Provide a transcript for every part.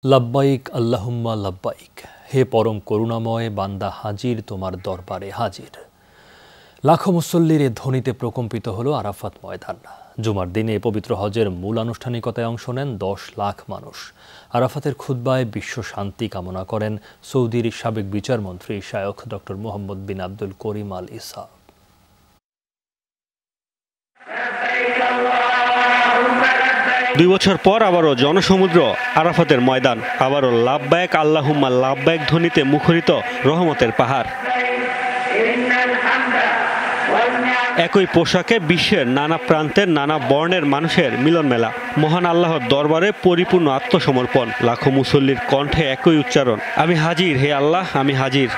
লাব্বাইক আল্লাহুম্মা লাব্বাইক, হে পরম করুণাময় বান্দা হাজির তোমার দরবারে হাজির। লাখো মুসল্লির এ ধ্বনিতে প্রকম্পিত হলো আরাফাত ময়দান। জুমার দিনে পবিত্র হজের মূল আনুষ্ঠানিকতায় অংশ নেন 10 লাখ মানুষ। আরাফাতের খুতবায় বিশ্ব শান্তি কামনা করেন সৌদির সাবেক বিচারমন্ত্রী শায়খ ডক্টর মোহাম্মদ বিন আব্দুল করিম আল ইসা। 2 বছর পর আবারও জনসমুদ্র আরাফাতের ময়দান, আবারও লাব্বাইক আল্লাহুম্মা লাব্বাইক ধ্বনিতে মুখরিত রহমতের পাহাড়। একই পোশাকে বিশ্বের নানা প্রান্তের নানা বর্ণের মানুষের মিলন মেলা। মহান আল্লাহর দরবারে পরিপূর্ণ আত্মসমর্পণ, লাখো মুসল্লির কণ্ঠে একই উচ্চারণ, আমি হাজির হে আল্লাহ, আমি হাজির।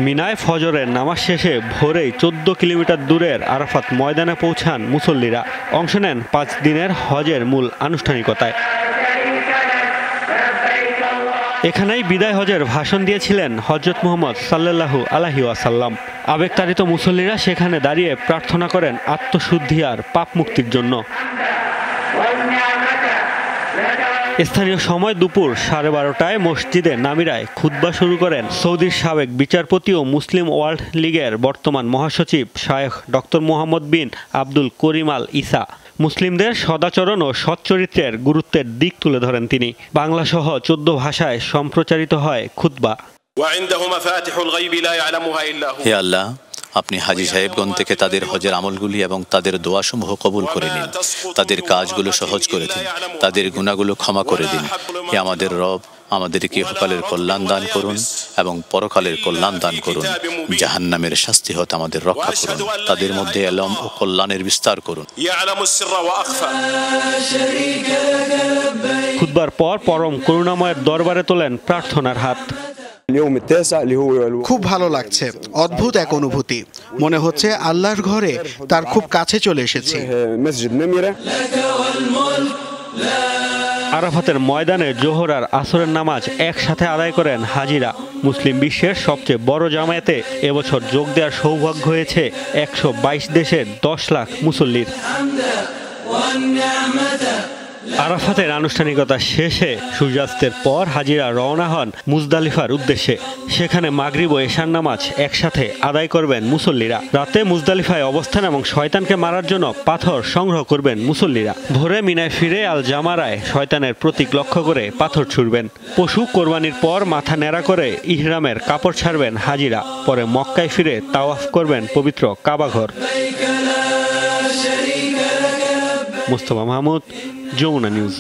মিনায় ফজরের নামাজ শেষে ভোরেই 14 কিলোমিটার দূরের আরাফাত ময়দানে পৌঁছান মুসল্লিরা। অংশ নেন 5 দিনের হজের মূল আনুষ্ঠানিকতায়। এখানেই বিদায় হজের ভাষণ দিয়েছিলেন হযরত মুহাম্মদ সাল্লাল্লাহু আলাইহি ওয়াসাল্লাম। আবেগতাড়িত মুসল্লিরা সেখানে দাঁড়িয়ে প্রার্থনা করেন আত্মশুদ্ধি আর পাপ মুক্তির জন্য। স্থানীয় সময় দুপুর 12:30টায় মসজিদে নামিরায় খুতবা শুরু করেন সৌদির সাবেক বিচারপতি ও মুসলিম ওয়ার্ল্ড লীগের বর্তমান মহাসচিব শায়খ ডক্টর মোহাম্মদ বিন আব্দুল করিম আল ইসা। মুসলিমদের সদাচরণ ও সচ্চরিত্রের গুরুত্বের দিক তুলে ধরেন তিনি। বাংলা সহ 14 ভাষায় সম্প্রচারিত হয় খুতবা। হে আল্লাহ, আপনি হাজী সাহেবগণ থেকে তাদের হজের আমলগুলি এবং তাদের দোয়াসমূহ কবুল করে নিন, তাদের কাজগুলো সহজ করে দিন, তাদের গুনাহগুলো ক্ষমা করে দিন। হে আমাদের রব, আমাদেরকে ইহকালের কল্যাণ দান করুন এবং পরকালের কল্যাণ দান করুন। জাহান্নামের শাস্তি হতে আমাদের রক্ষা করুন, তাদের মধ্যে এলম ও কল্যাণের বিস্তার করুন। খুতবার পর পরম করুণাময়ের দরবারে তোলেন প্রার্থনার হাত। খুব ভালো লাগছে, অদ্ভুত এক অনুভূতি। মনে হচ্ছে আল্লাহর ঘরে তার খুব কাছে চলে এসেছি। আরাফাতের ময়দানে জোহর আর আসরের নামাজ একসাথে আদায় করেন হাজিরা। মুসলিম বিশ্বের সবচেয়ে বড় জামায়াতে এবছর যোগ দেওয়ার সৌভাগ্য হয়েছে 122 দেশের 10 লাখ মুসল্লির। আরাফাতের আনুষ্ঠানিকতা শেষে সূর্যাস্তের পর হাজিরা রওনা হন মুজদালিফার উদ্দেশ্যে। সেখানে মাগরিব ও এশার নামাজ একসাথে আদায় করবেন মুসল্লিরা। রাতে মুজদালিফায় অবস্থান এবং শয়তানকে মারার জন্য পাথর সংগ্রহ করবেন মুসল্লিরা। ভোরে মিনায় ফিরে আল জামারায় শয়তানের প্রতীক লক্ষ্য করে পাথর ছুড়বেন। পশু কোরবানির পর মাথা ন্যাড়া করে ইহরামের কাপড় ছাড়বেন হাজিরা। পরে মক্কায় ফিরে তাওয়াফ করবেন পবিত্র কাবাঘর। মুস্তফা মাহমুদ, যমুনা নিউজ।